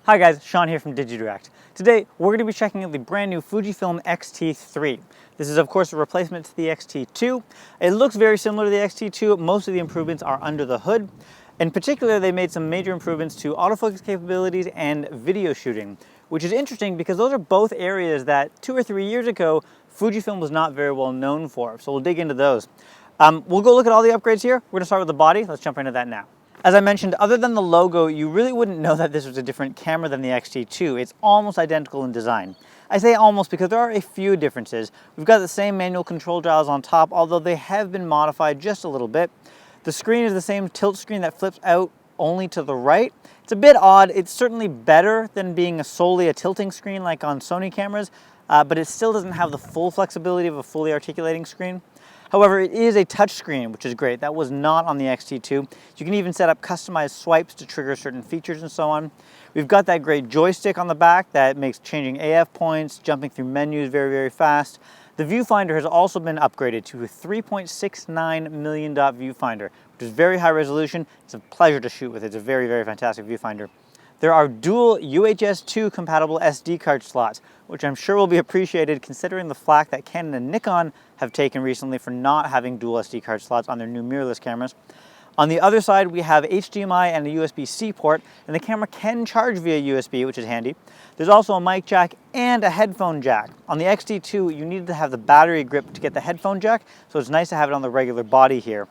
Hi guys, Sean here from digiDirect. Today we're going to be checking out the brand new Fujifilm X-T3. This is of course a replacement to the X-T2. It looks very similar to the X-T2. Most of the improvements are under the hood. In particular, they made some major improvements to autofocus capabilities and video shooting, which is interesting because those are both areas that 2 or 3 years ago Fujifilm was not very well known for. So we'll dig into those. We'll go look at all the upgrades here. We're going to start with the body. Let's jump into that now. As I mentioned, other than the logo, you really wouldn't know that this was a different camera than the X-T2. It's almost identical in design. I say almost because there are a few differences. We've got the same manual control dials on top, although they have been modified just a little bit. The screen is the same tilt screen that flips out only to the right. It's a bit odd. It's certainly better than being solely a tilting screen like on Sony cameras, but it still doesn't have the full flexibility of a fully articulating screen. However, it is a touchscreen, which is great. That was not on the X-T2. You can even set up customized swipes to trigger certain features and so on. We've got that great joystick on the back that makes changing AF points, jumping through menus very, very fast. The viewfinder has also been upgraded to a 3.69 million dot viewfinder, which is very high resolution. It's a pleasure to shoot with. It's a very, very fantastic viewfinder. There are dual UHS-2 compatible SD card slots, which I'm sure will be appreciated considering the flack that Canon and Nikon have taken recently for not having dual SD card slots on their new mirrorless cameras. On the other side, we have HDMI and a USB-C port, and the camera can charge via USB, which is handy. There's also a mic jack and a headphone jack. On the X-T2, you needed to have the battery grip to get the headphone jack, so it's nice to have it on the regular body here.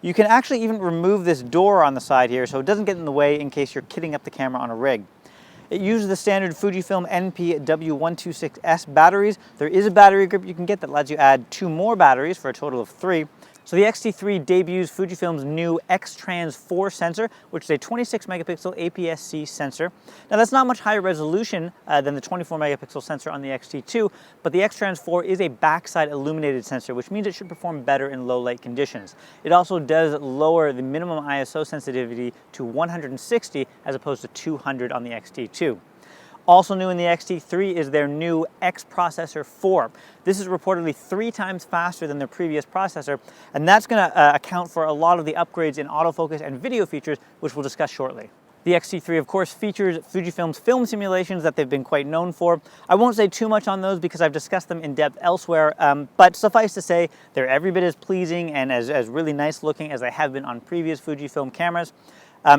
You can actually even remove this door on the side here so it doesn't get in the way in case you're kitting up the camera on a rig. It uses the standard Fujifilm NP-W126S batteries. There is a battery grip you can get that lets you add 2 more batteries for a total of 3. So the X-T3 debuts Fujifilm's new X-Trans 4 sensor, which is a 26 megapixel APS-C sensor. Now that's not much higher resolution than the 24 megapixel sensor on the X-T2, but the X-Trans 4 is a backside illuminated sensor, which means it should perform better in low light conditions. It also does lower the minimum ISO sensitivity to 160 as opposed to 200 on the X-T2. Also new in the X-T3 is their new X Processor 4. This is reportedly 3 times faster than their previous processor, and that's going to account for a lot of the upgrades in autofocus and video features, which we'll discuss shortly. The X-T3, of course, features Fujifilm's film simulations that they've been quite known for. I won't say too much on those because I've discussed them in depth elsewhere, but suffice to say, they're every bit as pleasing and as really nice looking as they have been on previous Fujifilm cameras.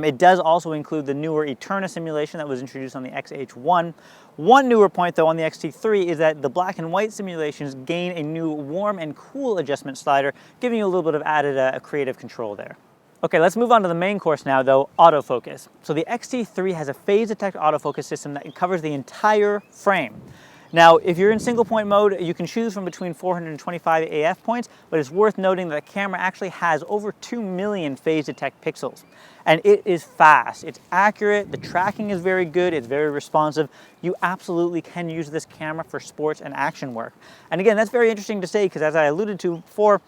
It does also include the newer Eterna simulation that was introduced on the X-H1. One newer point though on the X-T3 is that the black and white simulations gain a new warm and cool adjustment slider, giving you a little bit of added creative control there. Okay, let's move on to the main course now though, autofocus. So the X-T3 has a phase detect autofocus system that covers the entire frame. Now, if you're in single point mode, you can choose from between 425 AF points, but it's worth noting that the camera actually has over 2 million phase detect pixels. And it is fast, it's accurate, the tracking is very good, it's very responsive. You absolutely can use this camera for sports and action work. And again, that's very interesting to say because as I alluded to before,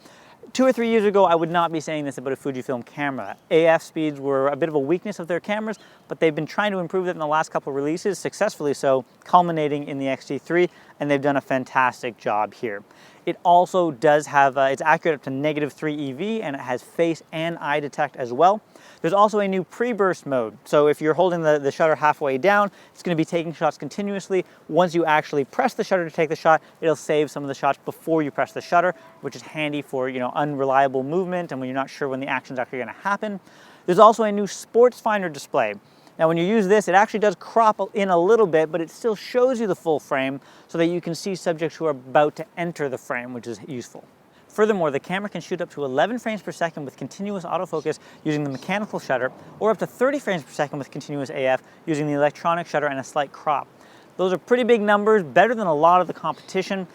2 or 3 years ago, I would not be saying this about a Fujifilm camera. AF speeds were a bit of a weakness of their cameras, but they've been trying to improve that in the last couple of releases, successfully so, culminating in the X-T3, and they've done a fantastic job here. It also does have, it's accurate up to -3 EV, and it has face and eye detect as well. There's also a new pre-burst mode. So if you're holding the shutter halfway down, it's going to be taking shots continuously. Once you actually press the shutter to take the shot, it'll save some of the shots before you press the shutter, which is handy for, unreliable movement and when you're not sure when the action's actually going to happen. There's also a new sports finder display. Now when you use this, it actually does crop in a little bit, but it still shows you the full frame so that you can see subjects who are about to enter the frame, which is useful. Furthermore, the camera can shoot up to 11 frames per second with continuous autofocus using the mechanical shutter, or up to 30 frames per second with continuous AF using the electronic shutter and a slight crop. Those are pretty big numbers, better than a lot of the competition.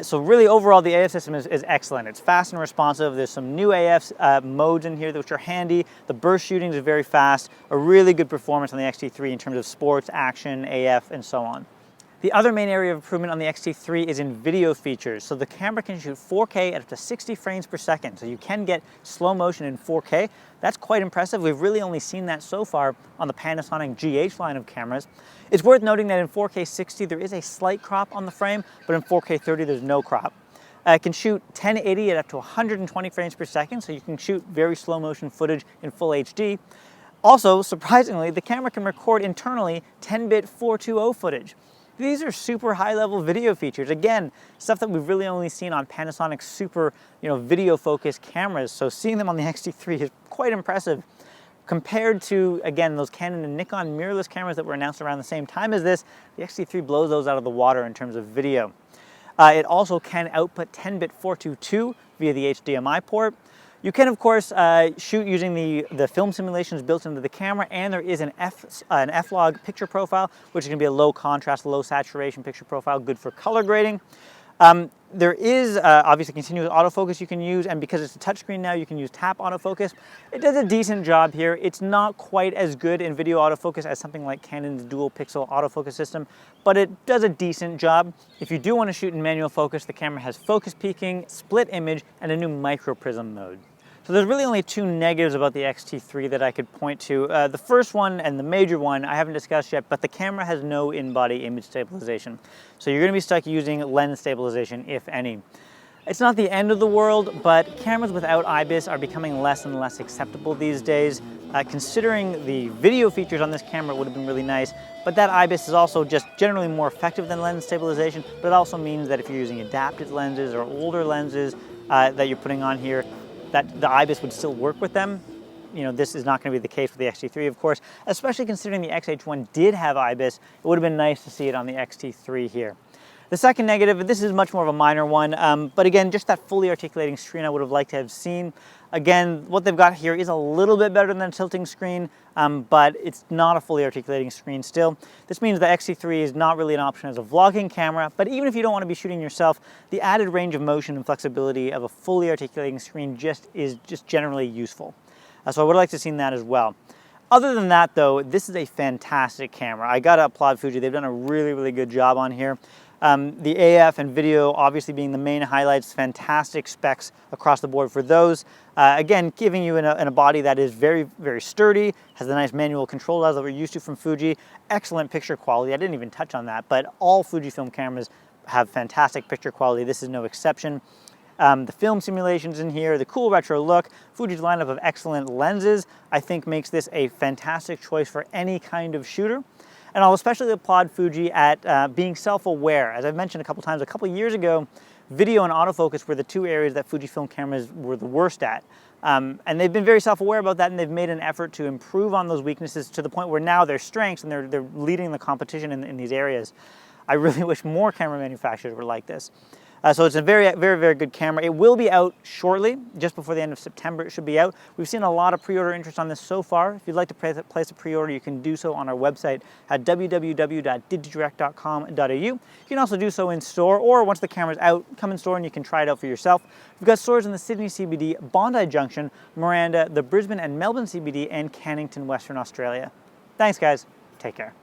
So really overall the AF system is excellent. It's fast and responsive. There's some new AF modes in here which are handy. The burst shooting is very fast. A really good performance on the X-T3 in terms of sports, action, AF, and so on. The other main area of improvement on the X-T3 is in video features. So the camera can shoot 4K at up to 60 frames per second. So you can get slow motion in 4K. That's quite impressive. We've really only seen that so far on the Panasonic GH line of cameras. It's worth noting that in 4K 60 there is a slight crop on the frame, but in 4K 30 there's no crop. It can shoot 1080 at up to 120 frames per second, so you can shoot very slow motion footage in full HD. Also, surprisingly, the camera can record internally 10-bit 420 footage. These are super high-level video features. Again, stuff that we've really only seen on Panasonic's super, video-focused cameras. So seeing them on the X-T3 is quite impressive. Compared to, again, those Canon and Nikon mirrorless cameras that were announced around the same time as this, the X-T3 blows those out of the water in terms of video. It also can output 10-bit 422 via the HDMI port. You can, of course, shoot using the film simulations built into the camera, and there is an F-Log picture profile, which is going to be a low contrast, low saturation picture profile, good for color grading. There is obviously continuous autofocus you can use, and because it's a touchscreen now, you can use tap autofocus. It does a decent job here. It's not quite as good in video autofocus as something like Canon's dual pixel autofocus system, but it does a decent job. If you do want to shoot in manual focus, the camera has focus peaking, split image, and a new micro prism mode. So there's really only two negatives about the X-T3 that I could point to. The first one, and the major one, I haven't discussed yet, but the camera has no in-body image stabilization. So you're going to be stuck using lens stabilization, if any. It's not the end of the world, but cameras without IBIS are becoming less and less acceptable these days. Considering the video features on this camera would have been really nice, but that IBIS is also just generally more effective than lens stabilization, but it also means that if you're using adapted lenses or older lenses that you're putting on here, that the IBIS would still work with them. This is not going to be the case with the X-T3, of course, especially considering the XH1 did have IBIS. It would have been nice to see it on the X-T3 here. The second negative, this is much more of a minor one, but again, just that fully articulating screen I would have liked to have seen. Again, what they've got here is a little bit better than a tilting screen, but it's not a fully articulating screen still. This means the X-T3 is not really an option as a vlogging camera, but even if you don't want to be shooting yourself, the added range of motion and flexibility of a fully articulating screen is generally useful. So I would like to have seen that as well. Other than that though, this is a fantastic camera. I gotta applaud Fuji, they've done a really, really good job on here. The AF and video obviously being the main highlights, fantastic specs across the board for those. Again, giving you in a body that is very, very sturdy, has the nice manual control dials that we're used to from Fuji, excellent picture quality. I didn't even touch on that, but all Fujifilm cameras have fantastic picture quality. This is no exception. The film simulations in here, the cool retro look, Fuji's lineup of excellent lenses, I think makes this a fantastic choice for any kind of shooter. And I'll especially applaud Fuji at being self-aware. As I've mentioned a couple times, a couple years ago, video and autofocus were the two areas that Fujifilm cameras were the worst at. And they've been very self-aware about that, and they've made an effort to improve on those weaknesses to the point where now they're strengths and they're leading the competition in these areas. I really wish more camera manufacturers were like this. So it's a very, very, very good camera. It will be out shortly, just before the end of September it should be out. We've seen a lot of pre-order interest on this so far. If you'd like to place a pre-order, you can do so on our website at www.digidirect.com.au. You can also do so in store, or once the camera's out, come in store and you can try it out for yourself. We've got stores in the Sydney CBD, Bondi Junction, Miranda, the Brisbane and Melbourne CBD, and Cannington, Western Australia. Thanks guys, take care.